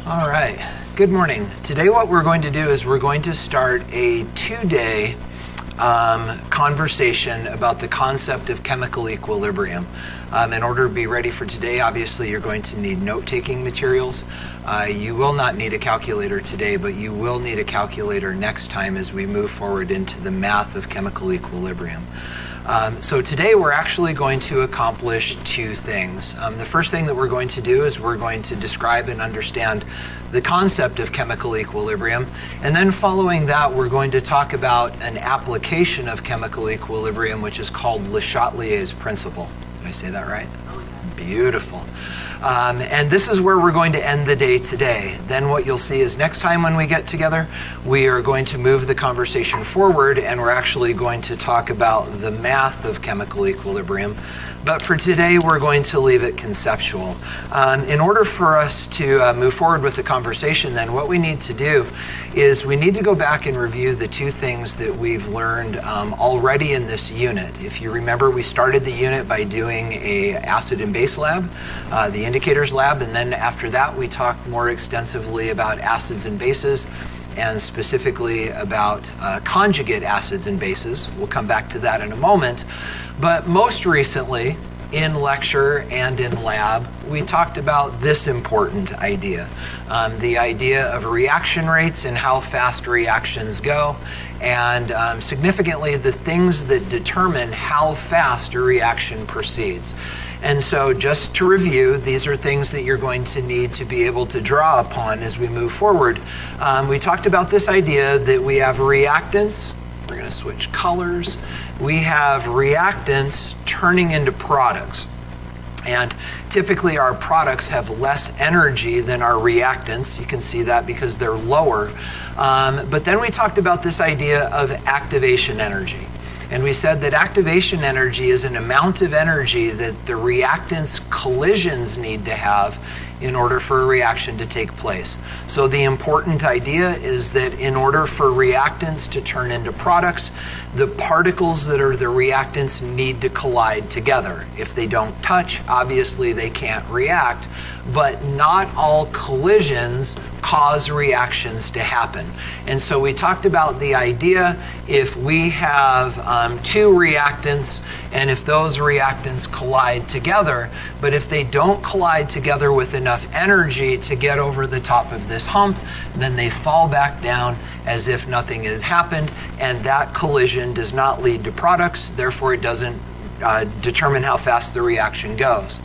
All right, good morning. Today what we're going to do is we're going to start a 2-day conversation about the concept of chemical equilibrium. In order to be ready for today, obviously you're going to need note-taking materials. You will not need a calculator today, but you will need a calculator next time as we move forward into the math of chemical equilibrium. So today we're actually going to accomplish two things. The first thing that we're going to do is we're going to describe and understand the concept of chemical equilibrium, and then following that we're going to talk about an application of chemical equilibrium which is called Le Chatelier's principle. Did I say that right? Beautiful. And this is where we're going to end the day today. Then what you'll see is next time when we get together, we are going to move the conversation forward and we're actually going to talk about the math of chemical equilibrium. But for today, we're going to leave it conceptual. In order for us to move forward with the conversation, then what we need to do is we need to go back and review the two things that we've learned already in this unit. If you remember, we started the unit by doing a acid and base lab, the indicators lab, and then after that we talked more extensively about acids and bases, and specifically about conjugate acids and bases. We'll come back to that in a moment. But most recently, in lecture and in lab, we talked about this important idea. The idea of reaction rates and how fast reactions go, and significantly the things that determine how fast a reaction proceeds. And so just to review, these are things that you're going to need to be able to draw upon as we move forward. We talked about this idea that we have reactants. We're going to switch colors. We have reactants turning into products. And typically our products have less energy than our reactants. You can see that because they're lower. But then we talked about this idea of activation energy. And we said that activation energy is an amount of energy that the reactants' collisions need to have in order for a reaction to take place. So the important idea is that in order for reactants to turn into products, the particles that are the reactants need to collide together. If they don't touch, obviously they can't react, but not all collisions cause reactions to happen. And so we talked about the idea if we have two reactants and if those reactants collide together, but if they don't collide together with enough energy to get over the top of this hump, then they fall back down as if nothing had happened, and that collision does not lead to products, therefore it doesn't determine how fast the reaction goes.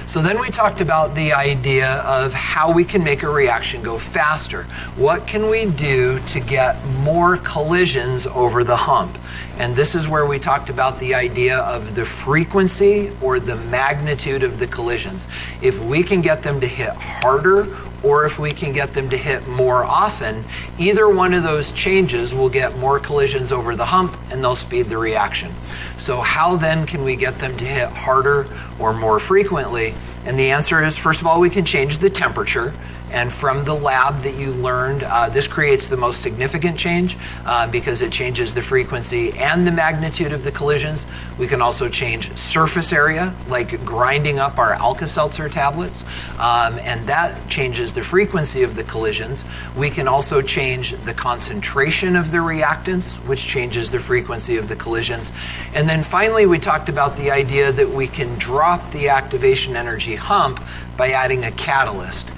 So then we talked about the idea of how we can make a reaction go faster. What can we do to get more collisions over the hump? And this is where we talked about the idea of the frequency or the magnitude of the collisions. If we can get them to hit harder, or if we can get them to hit more often, either one of those changes will get more collisions over the hump and they'll speed the reaction. So how then can we get them to hit harder or more frequently? And the answer is, first of all, we can change the temperature. And from the lab that you learned, this creates the most significant change because it changes the frequency and the magnitude of the collisions. We can also change surface area, like grinding up our Alka-Seltzer tablets, and that changes the frequency of the collisions. We can also change the concentration of the reactants, which changes the frequency of the collisions. And then finally, we talked about the idea that we can drop the activation energy hump by adding a catalyst.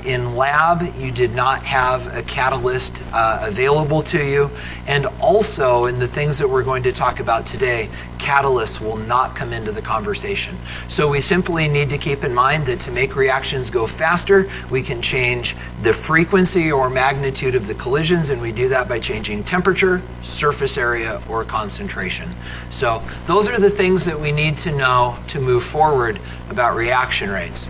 In lab, you did not have a catalyst available to you. And also, in the things that we're going to talk about today, catalysts will not come into the conversation. So we simply need to keep in mind that to make reactions go faster, we can change the frequency or magnitude of the collisions, and we do that by changing temperature, surface area, or concentration. So those are the things that we need to know to move forward about reaction rates.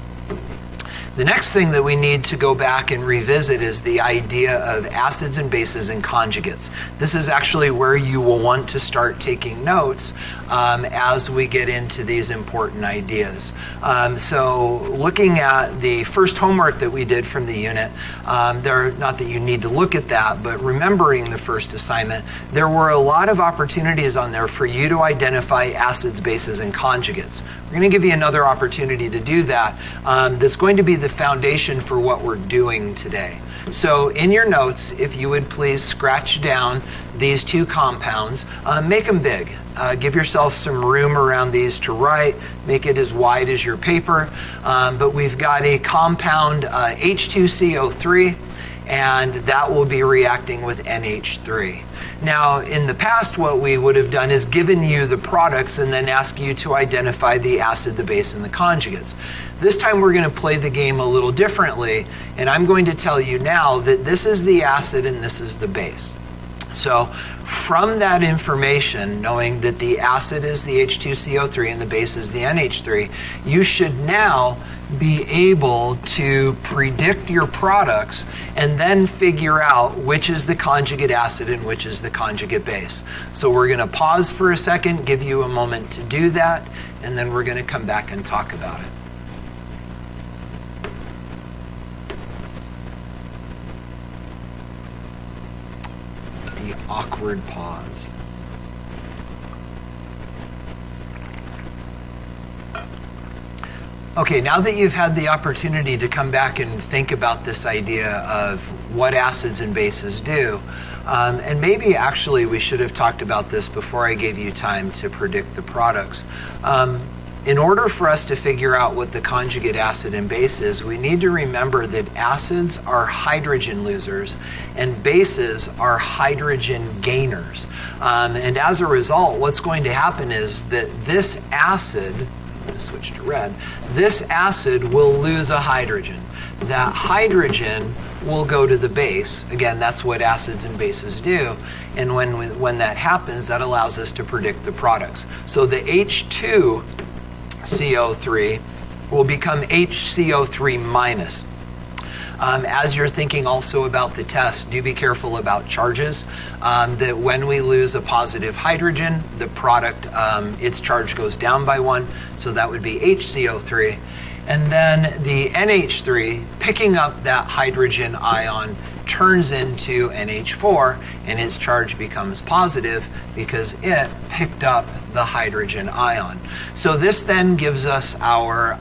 The next thing that we need to go back and revisit is the idea of acids and bases and conjugates. This is actually where you will want to start taking notes as we get into these important ideas. So looking at the first homework that we did from the unit, not that you need to look at that, but remembering the first assignment, there were a lot of opportunities on there for you to identify acids, bases, and conjugates. We're going to give you another opportunity to do that. That's going to be the foundation for what we're doing today. So in your notes, if you would please scratch down these two compounds, make them big. Give yourself some room around these to write. Make it as wide as your paper. But we've got a compound H2CO3, and that will be reacting with NH3. Now, in the past, what we would have done is given you the products and then ask you to identify the acid, the base, and the conjugates. This time we're going to play the game a little differently, and I'm going to tell you now that this is the acid and this is the base. So from that information, knowing that the acid is the H2CO3 and the base is the NH3, you should now be able to predict your products and then figure out which is the conjugate acid and which is the conjugate base. So we're going to pause for a second, give you a moment to do that, and then we're going to come back and talk about it. The awkward pause. Okay, now that you've had the opportunity to come back and think about this idea of what acids and bases do, and maybe actually we should have talked about this before I gave you time to predict the products. In order for us to figure out what the conjugate acid and base is, we need to remember that acids are hydrogen losers and bases are hydrogen gainers. And as a result, what's going to happen is that this acid, I'm going to switch to red, this acid will lose a hydrogen. That hydrogen will go to the base. Again, that's what acids and bases do. And when that happens, that allows us to predict the products. So the H2CO3 will become HCO3 minus. As you're thinking also about the test, do be careful about charges. That when we lose a positive hydrogen, the product, its charge goes down by 1, so that would be HCO3. And then the NH3, picking up that hydrogen ion, turns into NH4, and its charge becomes positive because it picked up the hydrogen ion. So this then gives us our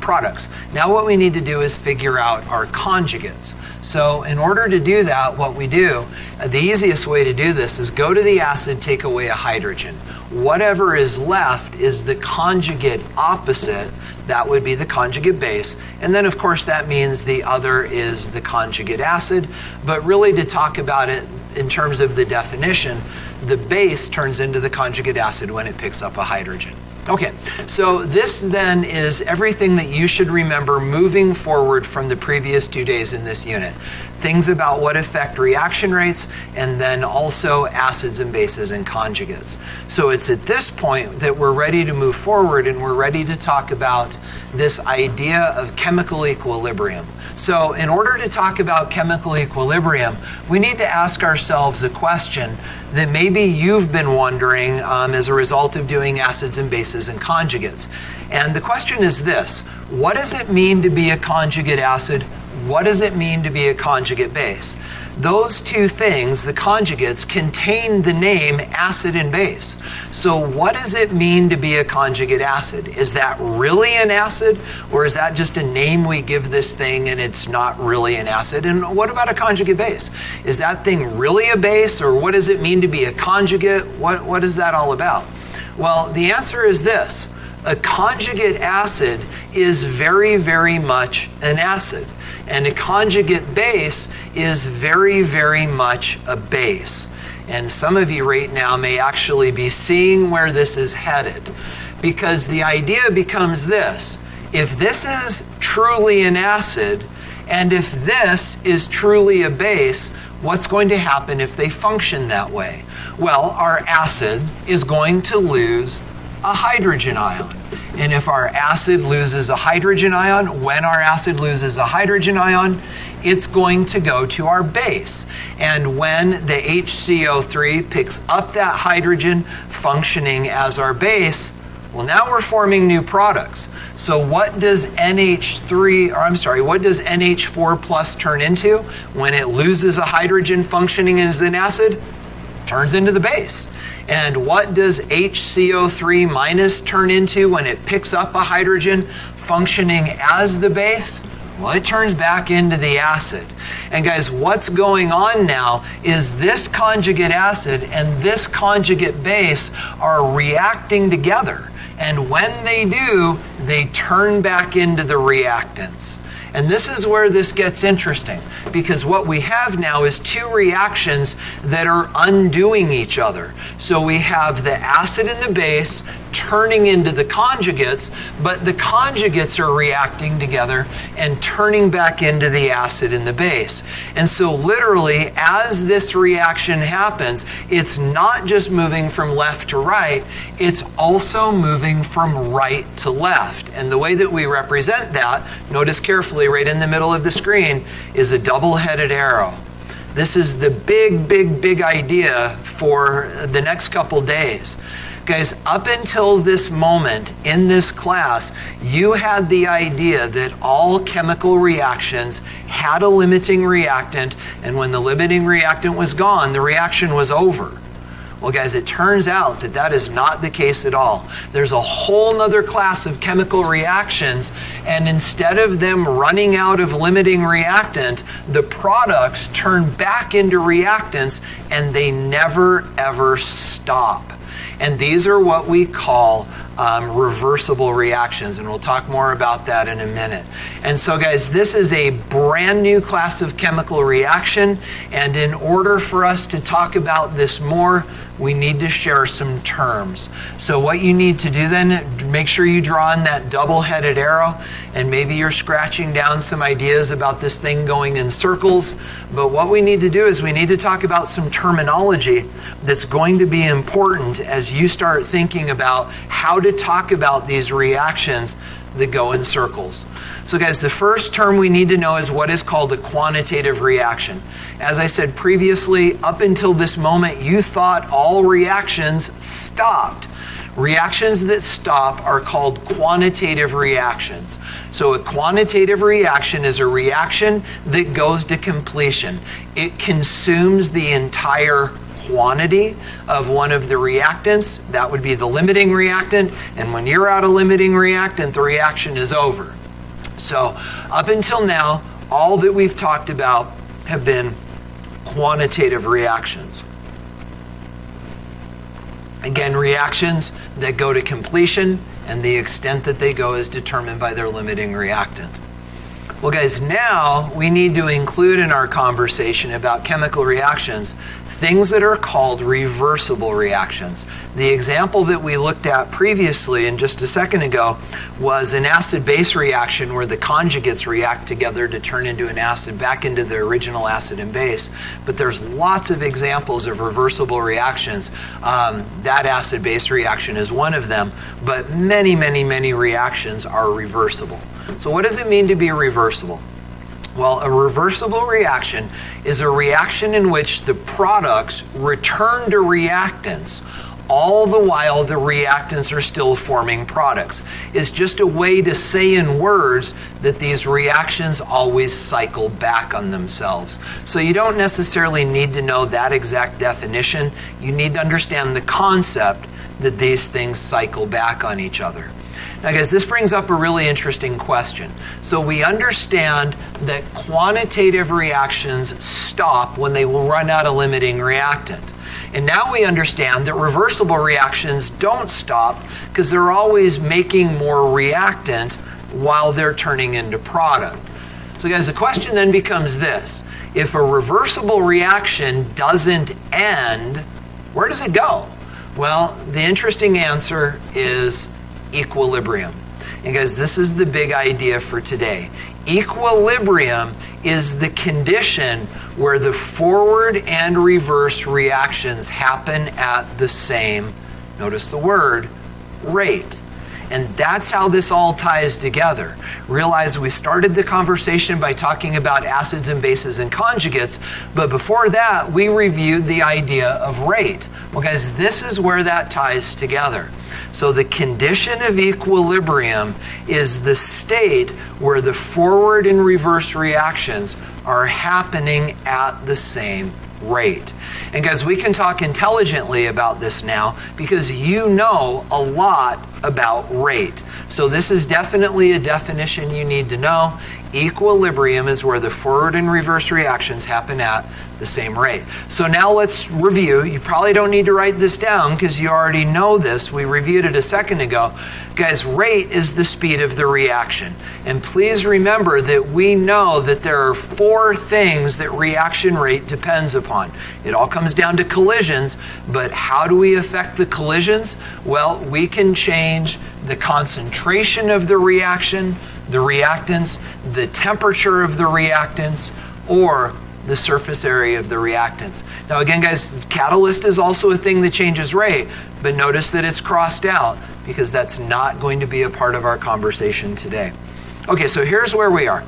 products. Now what we need to do is figure out our conjugates. So in order to do that, what we do, the easiest way to do this is go to the acid, take away a hydrogen. Whatever is left is the conjugate opposite. That would be the conjugate base. And then, of course, that means the other is the conjugate acid. But really, to talk about it in terms of the definition, the base turns into the conjugate acid when it picks up a hydrogen. Okay, so this then is everything that you should remember moving forward from the previous 2 days in this unit. Things about what affect reaction rates, and then also acids and bases and conjugates. So it's at this point that we're ready to move forward and we're ready to talk about this idea of chemical equilibrium. So in order to talk about chemical equilibrium, we need to ask ourselves a question that maybe you've been wondering as a result of doing acids and bases and conjugates. And the question is this: what does it mean to be a conjugate acid? What does it mean to be a conjugate base? Those two things, the conjugates, contain the name acid and base. So what does it mean to be a conjugate acid? Is that really an acid, or is that just a name we give this thing and it's not really an acid? And what about a conjugate base? Is that thing really a base, or what does it mean to be a conjugate? What is that all about? Well, the answer is this: a conjugate acid is very, very much an acid. And a conjugate base is very, very much a base. And some of you right now may actually be seeing where this is headed. Because the idea becomes this: if this is truly an acid, and if this is truly a base, what's going to happen if they function that way? Well, our acid is going to lose a hydrogen ion. And if our acid loses a hydrogen ion, when our acid loses a hydrogen ion, it's going to go to our base. And when the HCO3 picks up that hydrogen functioning as our base, well, now we're forming new products. So what does NH4 plus turn into when it loses a hydrogen functioning as an acid? Turns into the base. And what does HCO3 minus turn into when it picks up a hydrogen functioning as the base? Well, it turns back into the acid. And guys, what's going on now is this conjugate acid and this conjugate base are reacting together. And when they do, they turn back into the reactants. And this is where this gets interesting, because what we have now is two reactions that are undoing each other. So we have the acid and the base turning into the conjugates, but the conjugates are reacting together and turning back into the acid and the base. And so literally, as this reaction happens, it's not just moving from left to right, it's also moving from right to left. And the way that we represent that, notice carefully right in the middle of the screen, is a double-headed arrow. This is the big idea for the next couple days. Guys, up until this moment in this class, you had the idea that all chemical reactions had a limiting reactant, and when the limiting reactant was gone, the reaction was over. Well, guys, it turns out that that is not the case at all. There's a whole nother class of chemical reactions, and instead of them running out of limiting reactant, the products turn back into reactants, and they never, ever stop. And these are what we call reversible reactions, and we'll talk more about that in a minute. And so, guys, this is a brand new class of chemical reaction, and in order for us to talk about this more, we need to share some terms. So what you need to do then, make sure you draw in that double-headed arrow, and maybe you're scratching down some ideas about this thing going in circles. But what we need to do is we need to talk about some terminology that's going to be important as you start thinking about how to talk about these reactions that go in circles. So guys, the first term we need to know is what is called a quantitative reaction. As I said previously, up until this moment, you thought all reactions stopped. Reactions that stop are called quantitative reactions. So a quantitative reaction is a reaction that goes to completion. It consumes the entire quantity of one of the reactants. That would be the limiting reactant. And when you're out of limiting reactant, the reaction is over. So up until now, all that we've talked about have been quantitative reactions. Again, reactions that go to completion, and the extent that they go is determined by their limiting reactant. Well, guys, now we need to include in our conversation about chemical reactions things that are called reversible reactions. The example that we looked at previously and just a second ago was an acid-base reaction where the conjugates react together to turn into an acid back into the original acid and base. But there's lots of examples of reversible reactions. That acid-base reaction is one of them, but many reactions are reversible. So what does it mean to be reversible? Well, a reversible reaction is a reaction in which the products return to reactants, all the while the reactants are still forming products. It's just a way to say in words that these reactions always cycle back on themselves. So you don't necessarily need to know that exact definition. You need to understand the concept that these things cycle back on each other. Now, guys, this brings up a really interesting question. So we understand that quantitative reactions stop when they will run out of limiting reactant. And now we understand that reversible reactions don't stop because they're always making more reactant while they're turning into product. So, guys, the question then becomes this. If a reversible reaction doesn't end, where does it go? Well, the interesting answer is equilibrium. And guys, this is the big idea for today. Equilibrium is the condition where the forward and reverse reactions happen at the same, notice the word, rate. And that's how this all ties together. Realize we started the conversation by talking about acids and bases and conjugates, but before that, we reviewed the idea of rate. Well, guys, this is where that ties together. So the condition of equilibrium is the state where the forward and reverse reactions are happening at the same rate. And guys, we can talk intelligently about this now because you know a lot about rate. So this is definitely a definition you need to know. Equilibrium is where the forward and reverse reactions happen at the same rate. So now let's review. You probably don't need to write this down because you already know this. We reviewed it a second ago. Guys, rate is the speed of the reaction. And please remember that we know that there are 4 things that reaction rate depends upon. It all comes down to collisions, but how do we affect the collisions? Well, we can change the concentration of the reaction, the reactants, the temperature of the reactants, or the surface area of the reactants. Now again, guys, catalyst is also a thing that changes rate, but notice that it's crossed out because that's not going to be a part of our conversation today. Okay, so here's where we are.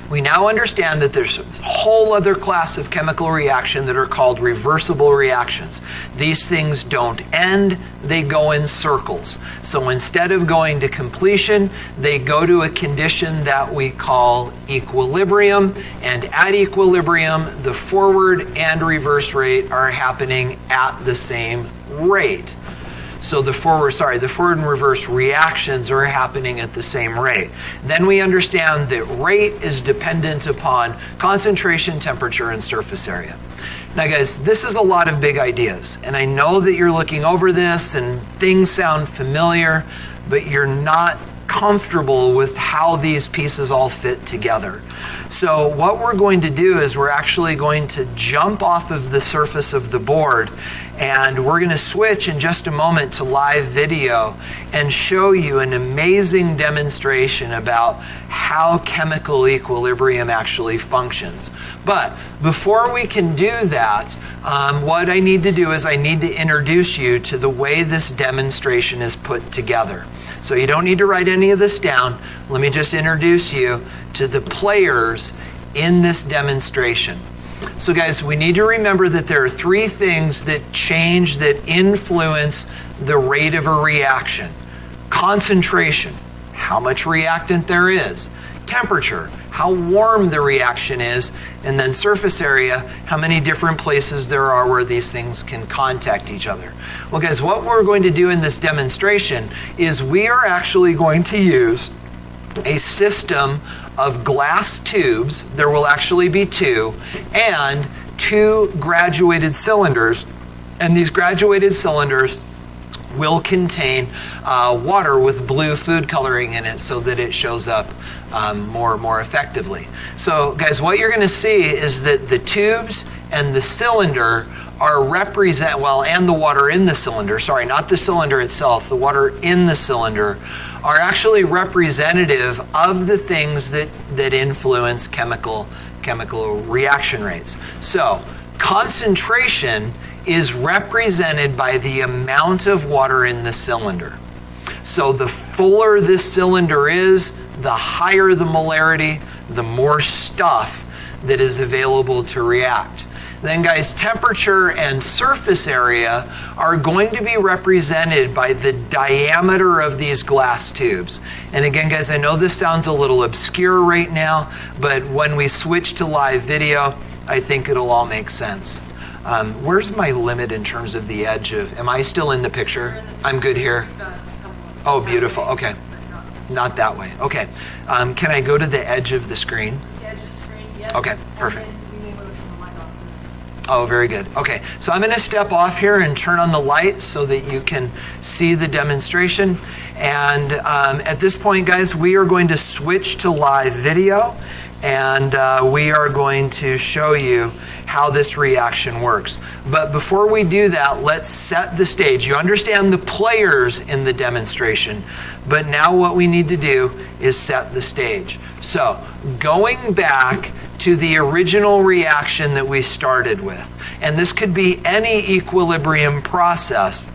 We now understand that there's a whole other class of chemical reaction that are called reversible reactions. These things don't end, they go in circles. So instead of going to completion, they go to a condition that we call equilibrium, and at equilibrium, the forward and reverse rate are happening at the same rate. So the forward and reverse reactions are happening at the same rate. Then we understand that rate is dependent upon concentration, temperature, and surface area. Now guys, this is a lot of big ideas, and I know that you're looking over this and things sound familiar, but you're not comfortable with how these pieces all fit together. So what we're going to do is we're actually going to jump off of the surface of the board, and we're going to switch in just a moment to live video and show you an amazing demonstration about how chemical equilibrium actually functions. But before we can do that, what I need to do is I need to introduce you to the way this demonstration is put together. So you don't need to write any of this down. Let me just introduce you to the players in this demonstration. So guys, we need to remember that there are 3 things that change, that influence the rate of a reaction. Concentration, how much reactant there is. Temperature, how warm the reaction is. And then surface area, how many different places there are where these things can contact each other. Well guys, what we're going to do in this demonstration is we are actually going to use a system of glass tubes. There will actually be 2, and 2 graduated cylinders. And these graduated cylinders will contain water with blue food coloring in it so that it shows up more effectively. So guys, what you're going to see is that the tubes and the cylinder are and the water in the cylinder, not the cylinder itself, the water in the cylinder are actually representative of the things that influence chemical reaction rates. So concentration is represented by the amount of water in the cylinder. So the fuller this cylinder is, the higher the molarity, the more stuff that is available to react. Then guys, temperature and surface area are going to be represented by the diameter of these glass tubes. And again guys, I know this sounds a little obscure right now, but when we switch to live video, I think it'll all make sense. Where's my limit in terms of the edge of, am I still in the picture? I'm good here. Oh, beautiful. Okay. Not that way. Okay. Can I go to the edge of the screen? The edge of the screen, yes. Okay, perfect. Oh, very good. Okay, so I'm going to step off here and turn on the light so that you can see the demonstration. And at this point, guys, we are going to switch to live video, and we are going to show you how this reaction works. But before we do that, let's set the stage. You understand the players in the demonstration, but now what we need to do is set the stage. So, going back to the original reaction that we started with, and this could be any equilibrium process,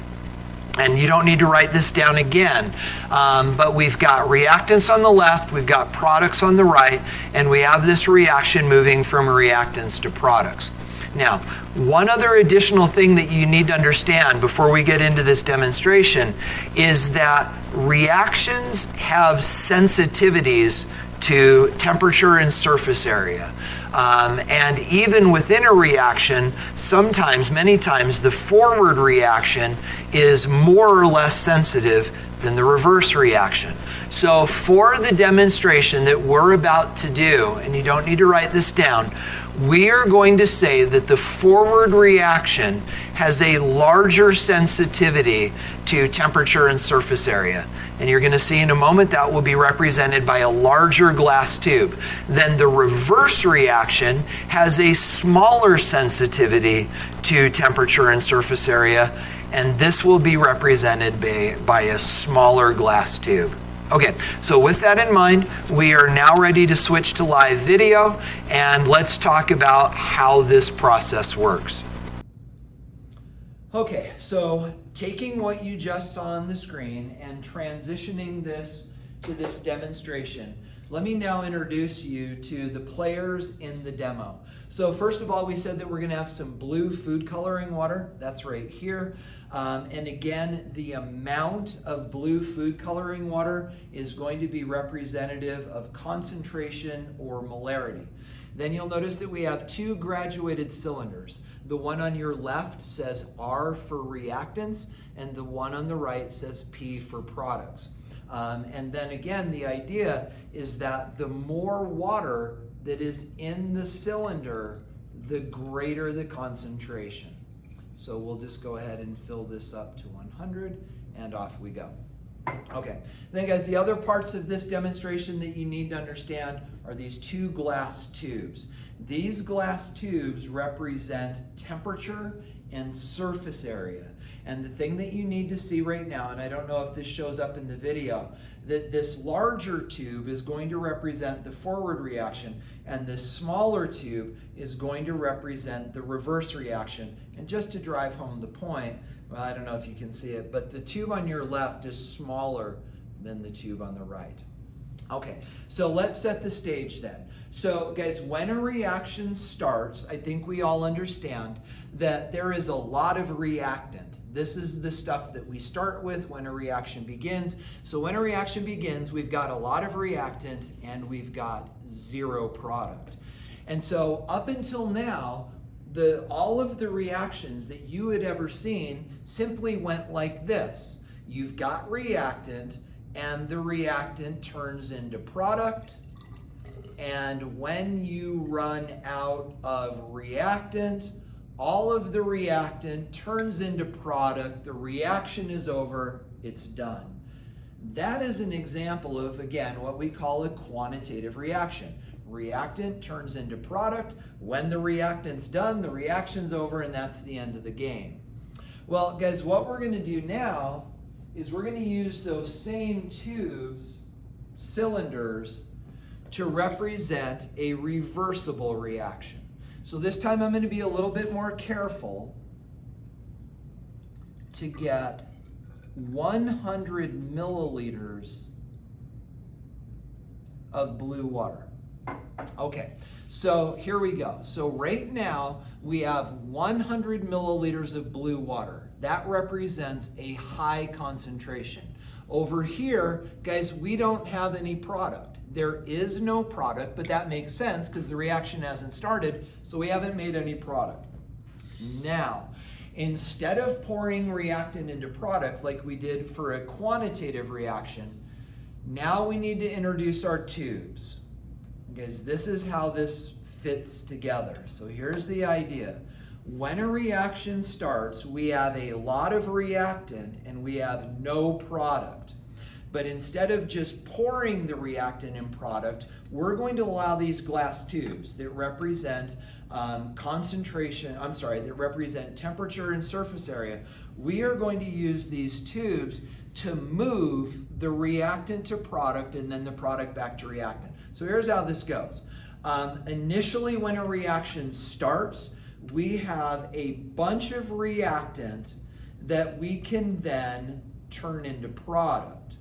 and you don't need to write this down again, but we've got reactants on the left, we've got products on the right, and we have this reaction moving from reactants to products. Now, one other additional thing that you need to understand before we get into this demonstration is that reactions have sensitivities to temperature and surface area. And even within a reaction, sometimes, many times, the forward reaction is more or less sensitive than the reverse reaction. So for the demonstration that we're about to do, and you don't need to write this down, we are going to say that the forward reaction has a larger sensitivity to temperature and surface area. And you're going to see in a moment that will be represented by a larger glass tube. Then the reverse reaction has a smaller sensitivity to temperature and surface area, and this will be represented by a smaller glass tube. Okay, so with that in mind, we are now ready to switch to live video, and let's talk about how this process works. Okay, so taking what you just saw on the screen and transitioning this to this demonstration, let me now introduce you to the players in the demo. So first of all, we said that we're going to have some blue food coloring water. That's right here. And again, the amount of blue food coloring water is going to be representative of concentration or molarity. Then you'll notice that we have two graduated cylinders. The one on your left says R for reactants, and the one on the right says P for products. And then again, the idea is that the more water that is in the cylinder, the greater the concentration. So we'll just go ahead and fill this up to 100, and off we go. Okay, then guys, the other parts of this demonstration that you need to understand are these two glass tubes. These glass tubes represent temperature and surface area. And the thing that you need to see right now, and I don't know if this shows up in the video, that this larger tube is going to represent the forward reaction, and this smaller tube is going to represent the reverse reaction. And just to drive home the point, well, I don't know if you can see it, but the tube on your left is smaller than the tube on the right. Okay, so let's set the stage then. So guys, when a reaction starts, I think we all understand that there is a lot of reactant. This is the stuff that we start with when a reaction begins. So when a reaction begins, we've got a lot of reactant and we've got zero product. And so up until now, all of the reactions that you had ever seen simply went like this. You've got reactant, and the reactant turns into product. And when you run out of reactant, all of the reactant turns into product, the reaction is over, it's done. That is an example of, again, what we call a quantitative reaction. Reactant turns into product. When the reactant's done, the reaction's over, and that's the end of the game. Well, guys, what we're going to do now is we're going to use those same tubes, cylinders, to represent a reversible reaction. So this time I'm going to be a little bit more careful to get 100 milliliters of blue water. Okay, so here we go. So right now we have 100 milliliters of blue water. That represents a high concentration. Over here, guys, we don't have any product. There is no product, but that makes sense because the reaction hasn't started, so we haven't made any product. Now, instead of pouring reactant into product like we did for a quantitative reaction, now we need to introduce our tubes, because this is how this fits together. So here's the idea. When a reaction starts, we have a lot of reactant and we have no product. But instead of just pouring the reactant in product, we're going to allow these glass tubes that represent that represent temperature and surface area. We are going to use these tubes to move the reactant to product and then the product back to reactant. So here's how this goes. Initially, when a reaction starts, we have a bunch of reactant that we can then turn into product.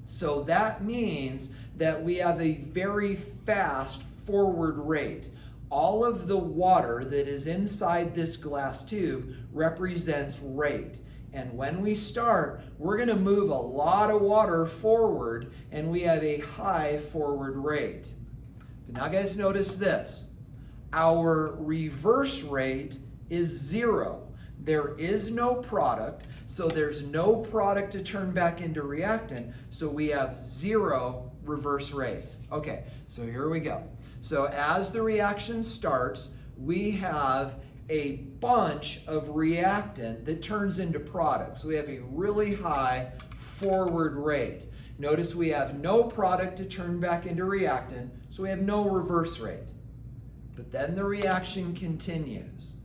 So that means that we have a very fast forward rate. All of the water that is inside this glass tube represents rate. And when we start, we're going to move a lot of water forward, and we have a high forward rate. But now guys, notice this. Our reverse rate is 0. There is no product, so there's no product to turn back into reactant, so we have 0 reverse rate. Okay, so here we go. So as the reaction starts, we have a bunch of reactant that turns into product. So we have a really high forward rate. Notice we have no product to turn back into reactant, so we have no reverse rate. But then the reaction continues.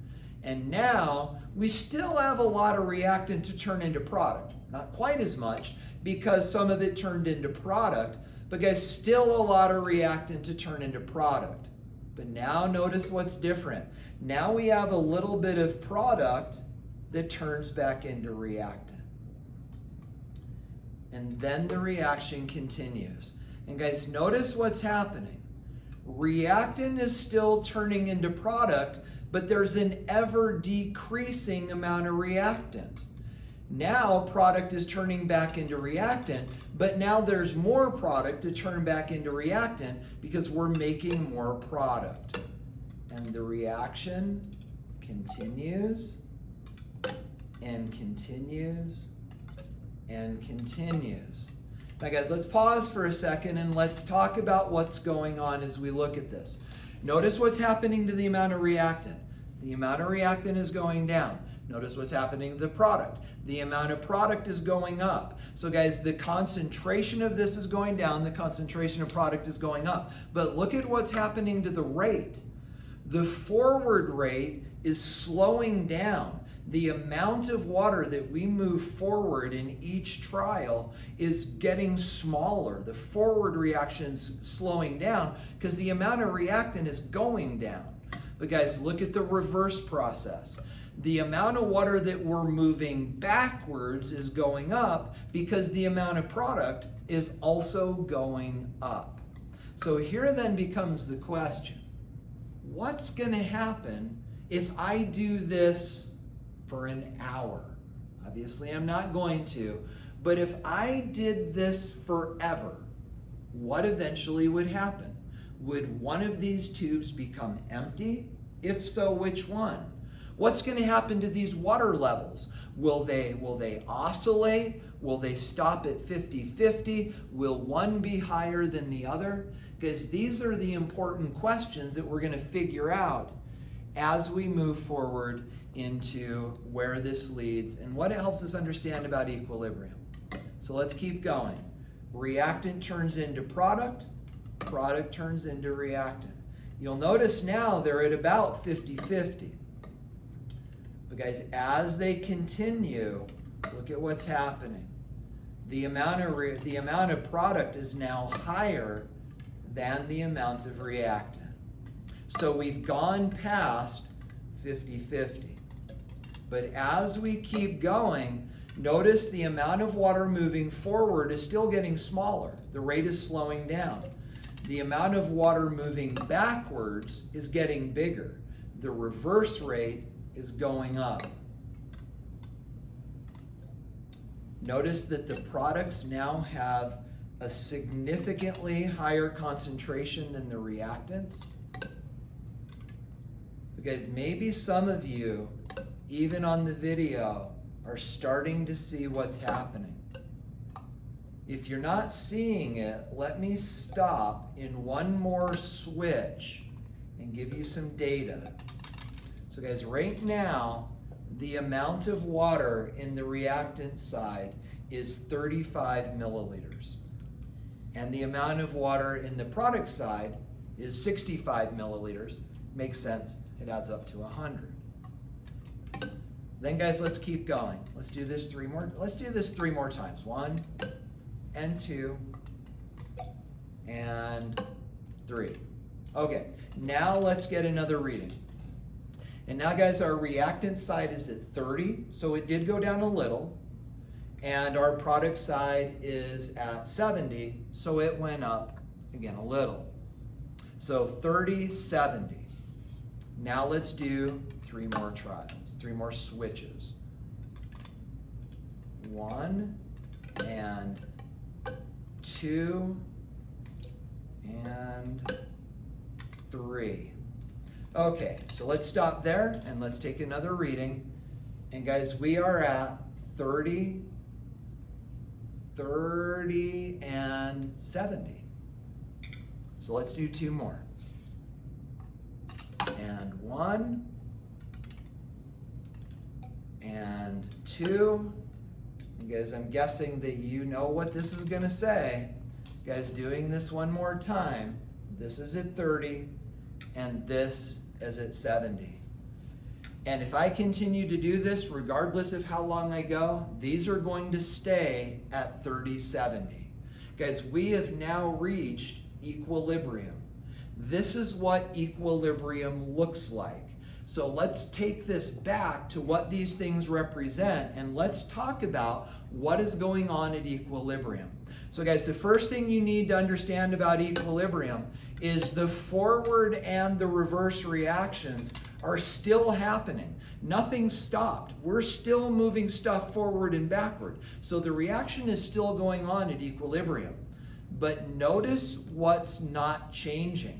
And now we still have a lot of reactant to turn into product. Not quite as much because some of it turned into product, but guys, still a lot of reactant to turn into product. But now notice what's different. Now we have a little bit of product that turns back into reactant. And then the reaction continues. And guys, notice what's happening. Reactant is still turning into product, but there's an ever decreasing amount of reactant. Now product is turning back into reactant, but now there's more product to turn back into reactant because we're making more product. And the reaction continues and continues and continues. Now guys, let's pause for a second and let's talk about what's going on as we look at this. Notice what's happening to the amount of reactant. The amount of reactant is going down. Notice what's happening to the product. The amount of product is going up. So guys, the concentration of this is going down, the concentration of product is going up. But look at what's happening to the rate. The forward rate is slowing down. The amount of water that we move forward in each trial is getting smaller. The forward reaction is slowing down because the amount of reactant is going down. But guys, look at the reverse process. The amount of water that we're moving backwards is going up because the amount of product is also going up. So here then becomes the question, what's going to happen if I do this for an hour? Obviously, I'm not going to, but if I did this forever, what eventually would happen? Would one of these tubes become empty? If so, which one? What's going to happen to these water levels? Will they oscillate? Will they stop at 50-50? Will one be higher than the other? Because these are the important questions that we're going to figure out as we move forward into where this leads and what it helps us understand about equilibrium. So let's keep going. Reactant turns into product, product turns into reactant. You'll notice now they're at about 50-50. But guys, as they continue, look at what's happening. The amount of product is now higher than the amount of reactant. So we've gone past 50-50. But as we keep going, notice the amount of water moving forward is still getting smaller. The rate is slowing down. The amount of water moving backwards is getting bigger. The reverse rate is going up. Notice that the products now have a significantly higher concentration than the reactants. Because maybe some of you, even on the video, are starting to see what's happening. If you're not seeing it, let me stop in one more switch and give you some data. So guys, right now, the amount of water in the reactant side is 35 milliliters. And the amount of water in the product side is 65 milliliters. Makes sense, it adds up to 100. Then guys, let's keep going. Let's do this three more times. 1 and 2 and 3. Okay, now let's get another reading. And now guys, our reactant side is at 30, so it did go down a little. And our product side is at 70, so it went up again a little. So 30, 70. Now let's do 3 more trials, 3 more switches. 1 and 2 and 3. Okay, so let's stop there and let's take another reading. And guys, we are at 30, 30, and 70. So let's do 2 more. And 1 and 2. And guys, I'm guessing that you know what this is going to say. Guys, doing this one more time. This is at 30 and this is at 70. And if I continue to do this, regardless of how long I go, these are going to stay at 30, 70. Guys, we have now reached equilibrium. This is what equilibrium looks like. So let's take this back to what these things represent and let's talk about what is going on at equilibrium. So guys, the first thing you need to understand about equilibrium is the forward and the reverse reactions are still happening. Nothing stopped. We're still moving stuff forward and backward. So the reaction is still going on at equilibrium. But notice what's not changing.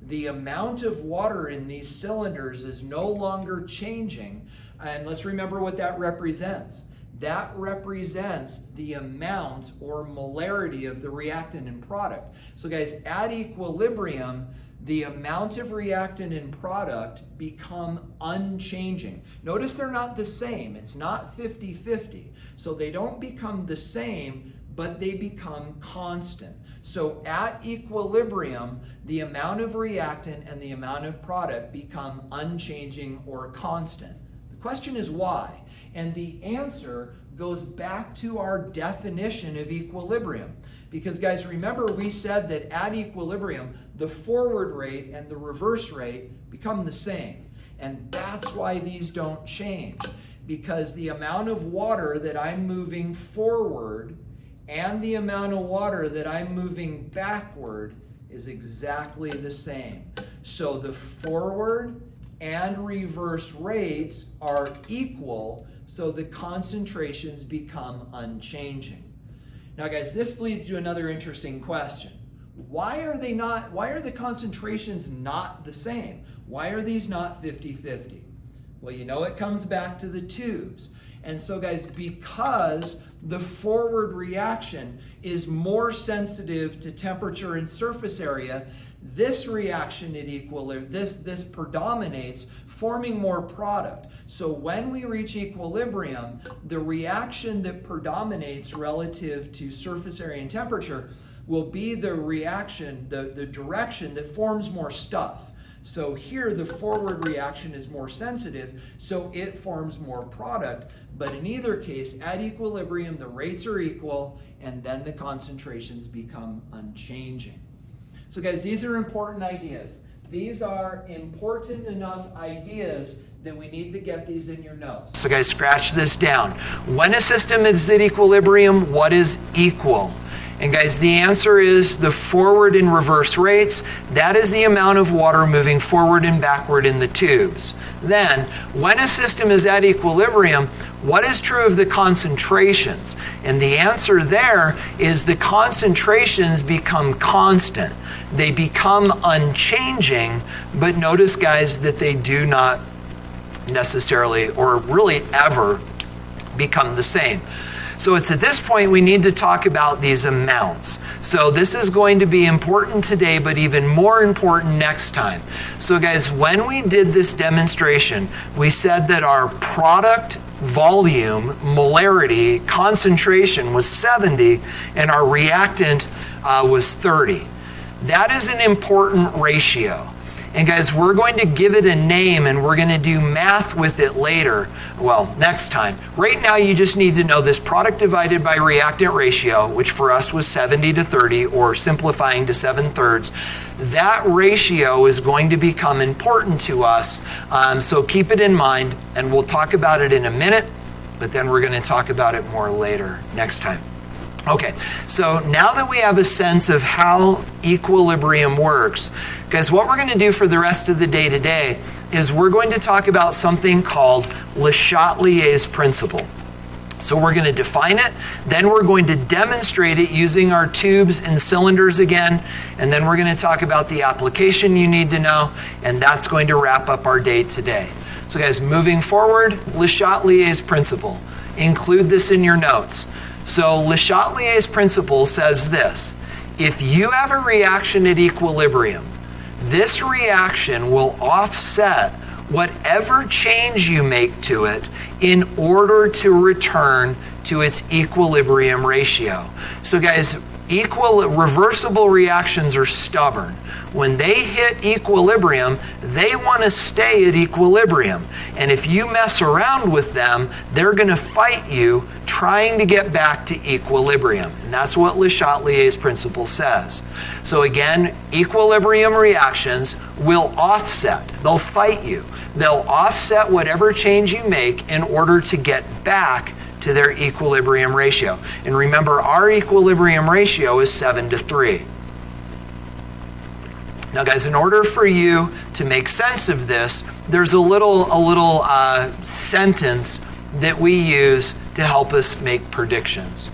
The amount of water in these cylinders is no longer changing. And let's remember what that represents. That represents the amount or molarity of the reactant and product. So guys, at equilibrium, the amount of reactant and product become unchanging. Notice they're not the same. It's not 50-50. So they don't become the same, but they become constant. So at equilibrium, the amount of reactant and the amount of product become unchanging or constant. The question is why? And the answer goes back to our definition of equilibrium. Because guys, remember we said that at equilibrium, the forward rate and the reverse rate become the same. And that's why these don't change. Because the amount of water that I'm moving forward and the amount of water that I'm moving backward is exactly the same. So the forward and reverse rates are equal, so the concentrations become unchanging. Now guys, this leads to another interesting question. Why are the concentrations not the same? Why are these not 50-50? Well, you know it comes back to the tubes. And so guys, because the forward reaction is more sensitive to temperature and surface area, this reaction at equilibrium, this predominates, forming more product. So when we reach equilibrium, the reaction that predominates relative to surface area and temperature will be the reaction, the direction that forms more stuff. So here the forward reaction is more sensitive, so it forms more product. But in either case, at equilibrium, the rates are equal, and then the concentrations become unchanging. So guys, these are important ideas. These are important enough ideas that we need to get these in your notes. So guys, scratch this down. When a system is at equilibrium, what is equal? And guys, the answer is the forward and reverse rates. That is the amount of water moving forward and backward in the tubes. Then, when a system is at equilibrium, what is true of the concentrations? And the answer there is the concentrations become constant. They become unchanging, but notice, guys, that they do not necessarily or really ever become the same. So it's at this point we need to talk about these amounts. So this is going to be important today, but even more important next time. So guys, when we did this demonstration, we said that our product volume, molarity, concentration was 70 and our reactant was 30. That is an important ratio. And guys, we're going to give it a name and we're going to do math with it later. Well, next time. Right now, you just need to know this product divided by reactant ratio, which for us was 70-30, or simplifying to 7/3. That ratio is going to become important to us. So keep it in mind, and we'll talk about it in a minute, but then we're going to talk about it more later next time. Okay, so now that we have a sense of how equilibrium works, guys, what we're going to do for the rest of the day today is we're going to talk about something called Le Chatelier's principle. So we're going to define it, then we're going to demonstrate it using our tubes and cylinders again, and then we're going to talk about the application you need to know, and that's going to wrap up our day today. So guys, moving forward, Le Chatelier's principle. Include this in your notes. So Le Chatelier's principle says this: if you have a reaction at equilibrium, this reaction will offset whatever change you make to it in order to return to its equilibrium ratio. So guys, reversible reactions are stubborn. When they hit equilibrium, they want to stay at equilibrium. And if you mess around with them, they're going to fight you trying to get back to equilibrium. And that's what Le Chatelier's principle says. So again, equilibrium reactions will offset. They'll fight you. They'll offset whatever change you make in order to get back to their equilibrium ratio. And remember, our equilibrium ratio is 7:3. Now guys, in order for you to make sense of this, there's a little sentence that we use to help us make predictions.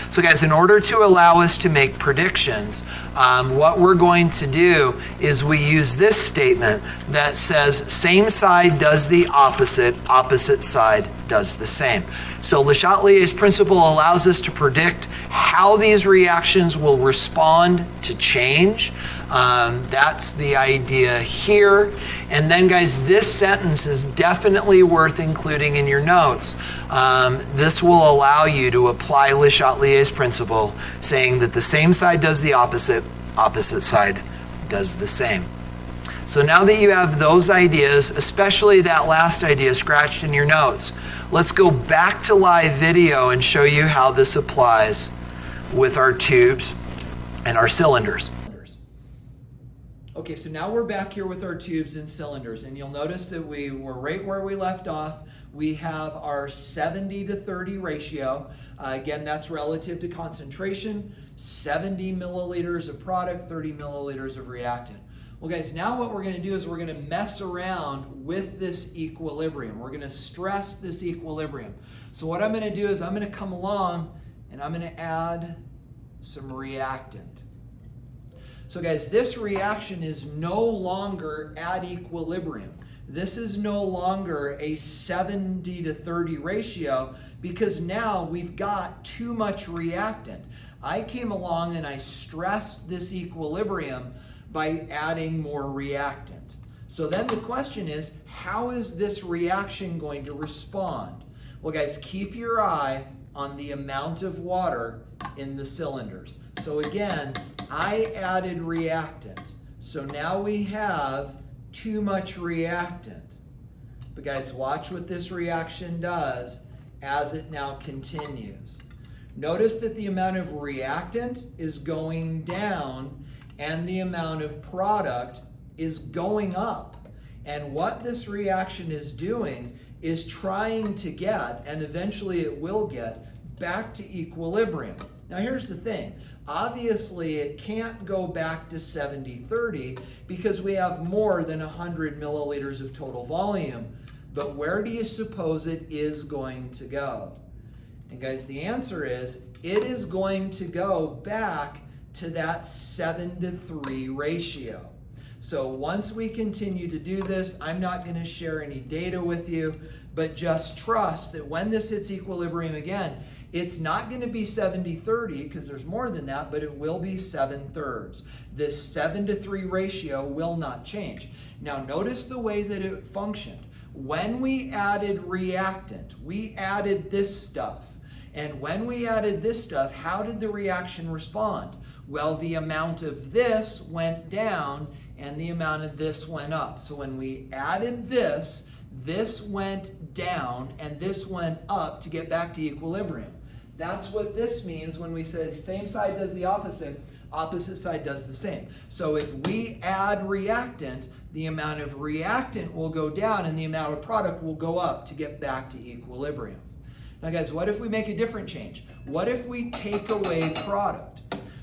So guys, in order to allow us to make predictions, what we're going to do is we use this statement that says same side does the opposite, opposite side does the same. So Le Chatelier's principle allows us to predict how these reactions will respond to change. That's the idea here. And then guys, this sentence is definitely worth including in your notes. This will allow you to apply Le Chatelier's principle, saying that the same side does the opposite, opposite side does the same. So now that you have those ideas, especially that last idea scratched in your notes, let's go back to live video and show you how this applies with our tubes and our cylinders. Okay, so now we're back here with our tubes and cylinders, and you'll notice that we were right where we left off. We have our 70:30 ratio. Again, that's relative to concentration. 70 milliliters of product, 30 milliliters of reactant. Well guys, now what we're going to do is we're going to mess around with this equilibrium. We're going to stress this equilibrium. So what I'm going to do is I'm going to come along and I'm going to add some reactant. So guys, this reaction is no longer at equilibrium. This is no longer a 70:30 ratio because now we've got too much reactant. I came along and I stressed this equilibrium by adding more reactant. So then the question is, how is this reaction going to respond? Well guys, keep your eye on the amount of water in the cylinders. So again, I added reactant. So now we have too much reactant. But guys, watch what this reaction does as it now continues. Notice that the amount of reactant is going down and the amount of product is going up. And what this reaction is doing is trying to get, and eventually it will get, back to equilibrium. Now here's the thing. Obviously it can't go back to 70:30 because we have more than 100 milliliters of total volume. But where do you suppose it is going to go? And guys, the answer is it is going to go back to that 7:3 ratio. So once we continue to do this, I'm not going to share any data with you, but just trust that when this hits equilibrium again, it's not going to be 70:30 because there's more than that, but it will be 7/3. This 7:3 ratio will not change. Now notice the way that it functioned. When we added reactant, we added this stuff. And when we added this stuff, how did the reaction respond? Well, the amount of this went down and the amount of this went up. So when we added this, this went down and this went up to get back to equilibrium. That's what this means when we say same side does the opposite, opposite side does the same. So if we add reactant, the amount of reactant will go down and the amount of product will go up to get back to equilibrium. Now guys, what if we make a different change? What if we take away product?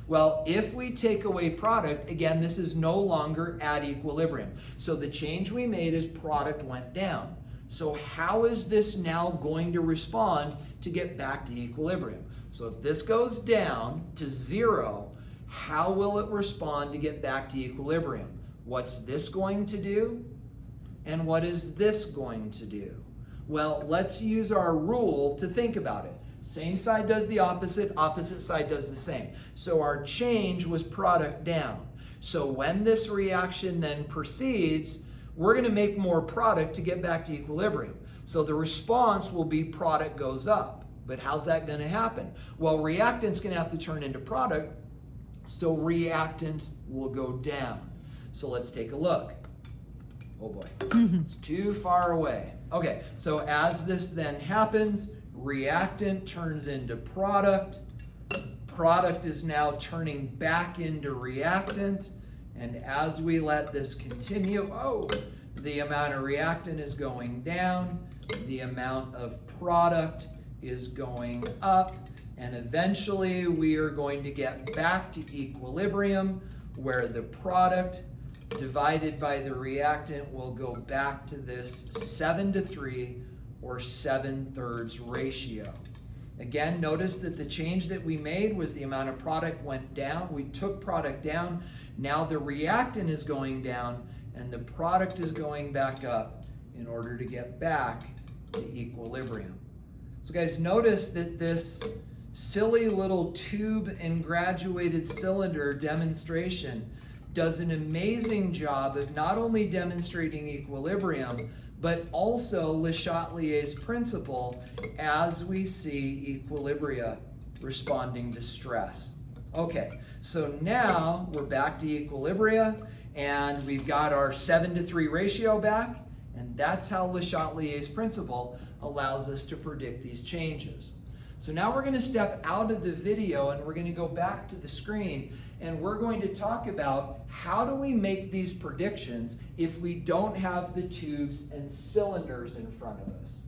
Well, if we take away product, again, this is no longer at equilibrium. So the change we made is product went down. So how is this now going to respond to get back to equilibrium? So if this goes down to 0, how will it respond to get back to equilibrium? What's this going to do? And what is this going to do? Well, let's use our rule to think about it. Same side does the opposite, opposite side does the same. So our change was product down. So when this reaction then proceeds, we're going to make more product to get back to equilibrium. So the response will be product goes up. But how's that going to happen? Well, reactant's going to have to turn into product, so reactant will go down. So let's take a look. Oh boy, it's too far away. Okay, so as this then happens, reactant turns into product. Product is now turning back into reactant. And as we let this continue, the amount of reactant is going down. The amount of product is going up. And eventually we are going to get back to equilibrium where the product divided by the reactant will go back to this 7:3 or 7/3 ratio. Again, notice that the change that we made was the amount of product went down. We took product down. Now the reactant is going down and the product is going back up in order to get back to equilibrium. So guys, notice that this silly little tube and graduated cylinder demonstration does an amazing job of not only demonstrating equilibrium, but also Le Chatelier's principle as we see equilibria responding to stress. Okay, so now we're back to equilibria and we've got our 7:3 ratio back, and that's how Le Chatelier's principle allows us to predict these changes. So now we're going to step out of the video and we're going to go back to the screen, and we're going to talk about how do we make these predictions if we don't have the tubes and cylinders in front of us.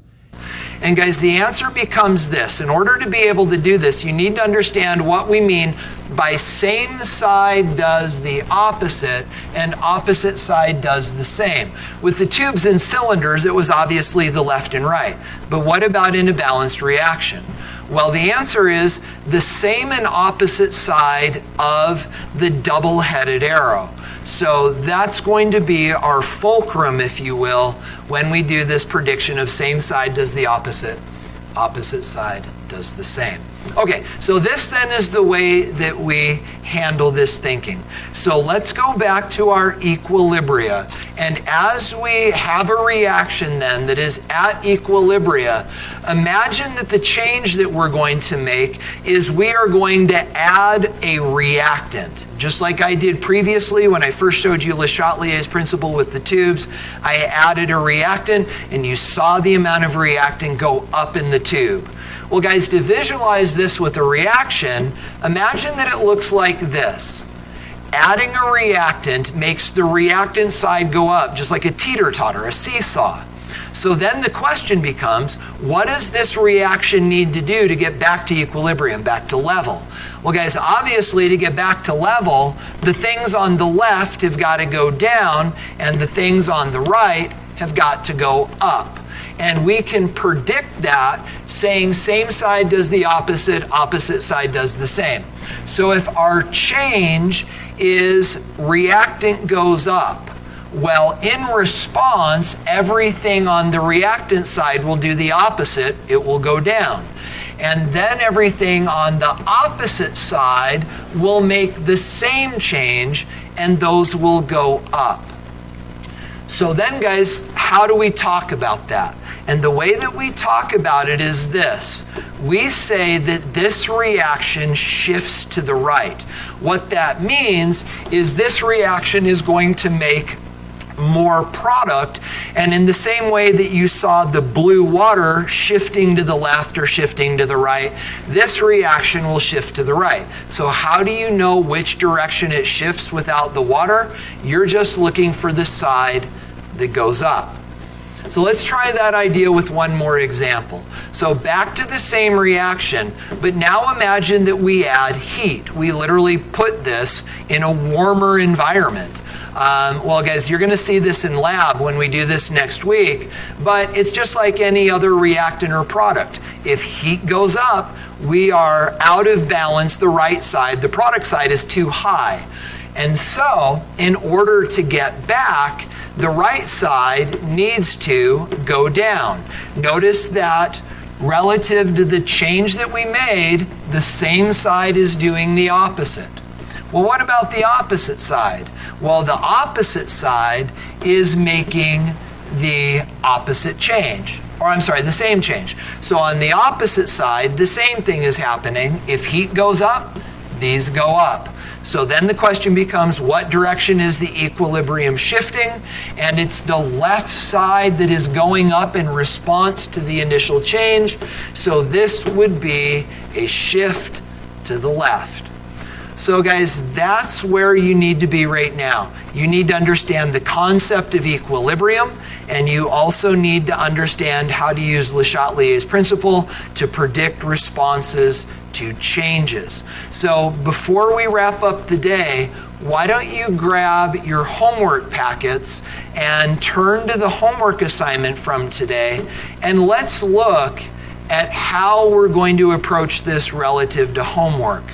And guys, the answer becomes this. In order to be able to do this, you need to understand what we mean by same side does the opposite and opposite side does the same. With the tubes and cylinders, it was obviously the left and right. But what about in a balanced reaction? Well, the answer is the same and opposite side of the double-headed arrow. So that's going to be our fulcrum, if you will, when we do this prediction of same side does the opposite, opposite side does the same. Okay, so this then is the way that we handle this thinking. So let's go back to our equilibria. And as we have a reaction then that is at equilibria, imagine that the change that we're going to make is we are going to add a reactant. Just like I did previously when I first showed you Le Chatelier's principle with the tubes, I added a reactant and you saw the amount of reactant go up in the tube. Well, guys, to visualize this with a reaction, imagine that it looks like this. Adding a reactant makes the reactant side go up, just like a teeter-totter, a seesaw. So then the question becomes, what does this reaction need to do to get back to equilibrium, back to level? Well, guys, obviously to get back to level, the things on the left have got to go down and the things on the right have got to go up. And we can predict that saying same side does the opposite, opposite side does the same. So if our change is reactant goes up, well, in response, everything on the reactant side will do the opposite. It will go down. And then everything on the opposite side will make the same change, and those will go up. So then, guys, how do we talk about that? And the way that we talk about it is this. We say that this reaction shifts to the right. What that means is this reaction is going to make more product, and in the same way that you saw the blue water shifting to the left or shifting to the right, this reaction will shift to the right. So how do you know which direction it shifts without the water? You're just looking for the side that goes up. So let's try that idea with one more example. So back to the same reaction, but now imagine that we add heat. We literally put this in a warmer environment. Well, guys, you're going to see this in lab when we do this next week, but it's just like any other reactant or product. If heat goes up, we are out of balance the right side. The product side is too high. And so, in order to get back, the right side needs to go down. Notice that relative to the change that we made, the same side is doing the opposite. Well, what about the opposite side? Well, the opposite side is making the opposite change. Or I'm sorry, the same change. So on the opposite side, the same thing is happening. If heat goes up, these go up. So then the question becomes, what direction is the equilibrium shifting? And it's the left side that is going up in response to the initial change. So this would be a shift to the left. So guys, that's where you need to be right now. You need to understand the concept of equilibrium, and you also need to understand how to use Le Chatelier's principle to predict responses to changes. So before we wrap up the day, why don't you grab your homework packets and turn to the homework assignment from today, and let's look at how we're going to approach this relative to homework.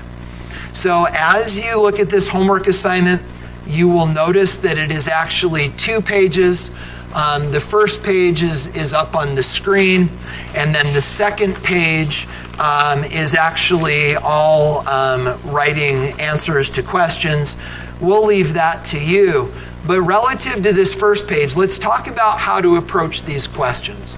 So as you look at this homework assignment, you will notice that it is actually 2 pages. The first page is up on the screen, and then the second page is actually all writing answers to questions. We'll leave that to you. But relative to this first page, let's talk about how to approach these questions.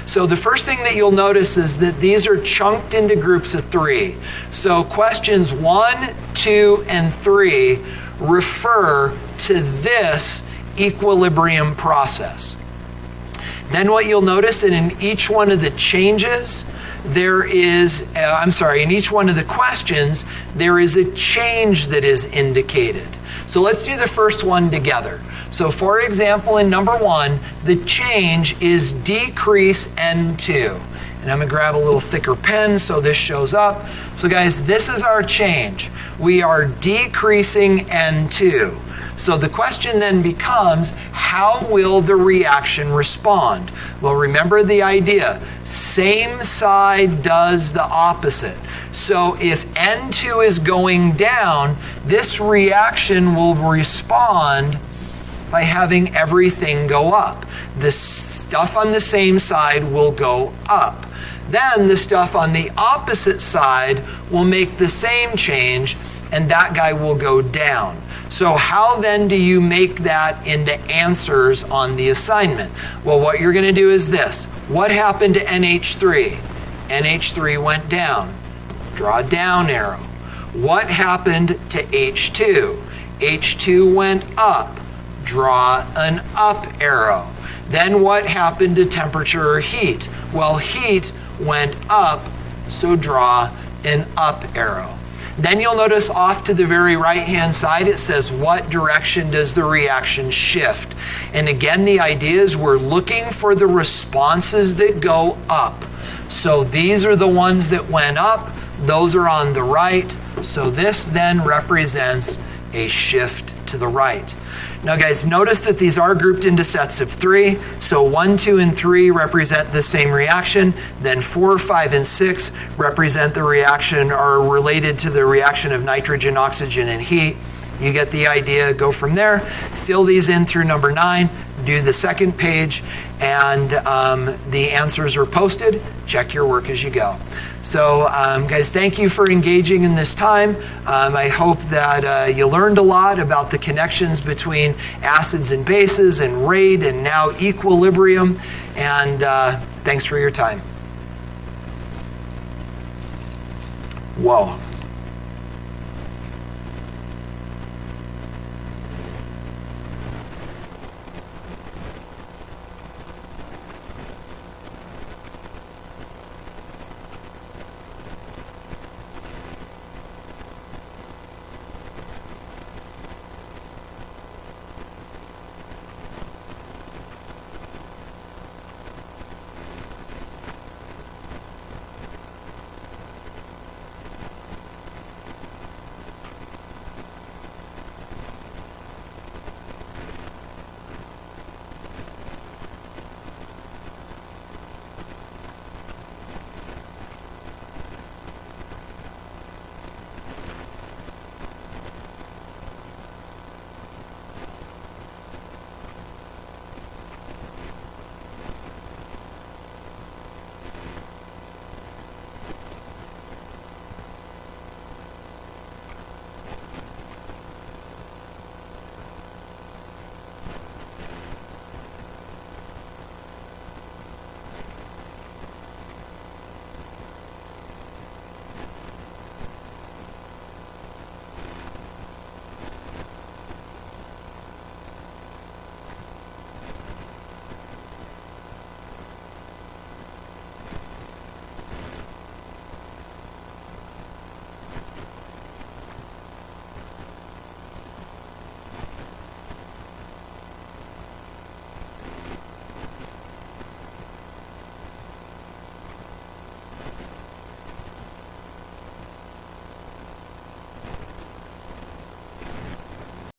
So the first thing that you'll notice is that these are chunked into groups of 3. So questions 1, 2, and 3 refer to this equilibrium process. Then what you'll notice that in each one of the changes, in each one of the questions, there is a change that is indicated. So let's do the first one together. So for example, in number 1, the change is decrease N2. And I'm going to grab a little thicker pen so this shows up. So guys, this is our change. We are decreasing N2. So the question then becomes, how will the reaction respond? Well, remember the idea. Same side does the opposite. So if N2 is going down, this reaction will respond by having everything go up. The stuff on the same side will go up. Then the stuff on the opposite side will make the same change, and that guy will go down. So how then do you make that into answers on the assignment? Well, what you're going to do is this. What happened to NH3? NH3 went down. Draw a down arrow. What happened to H2? H2 went up. Draw an up arrow. Then what happened to temperature or heat? Well, heat went up, so draw an up arrow. Then you'll notice off to the very right-hand side, it says, what direction does the reaction shift? And again, the idea is we're looking for the responses that go up. So these are the ones that went up. Those are on the right. So this then represents a shift to the right. Now guys, notice that these are grouped into sets of 3. So 1, 2, and 3 represent the same reaction. Then 4, 5, and 6 represent the reaction, are related to the reaction of nitrogen, oxygen, and heat. You get the idea. Go from there. Fill these in through number 9. Do the second page, and the answers are posted. Check your work as you go. So guys, thank you for engaging in this time. I hope that you learned a lot about the connections between acids and bases and rate and now equilibrium. And thanks for your time. Whoa.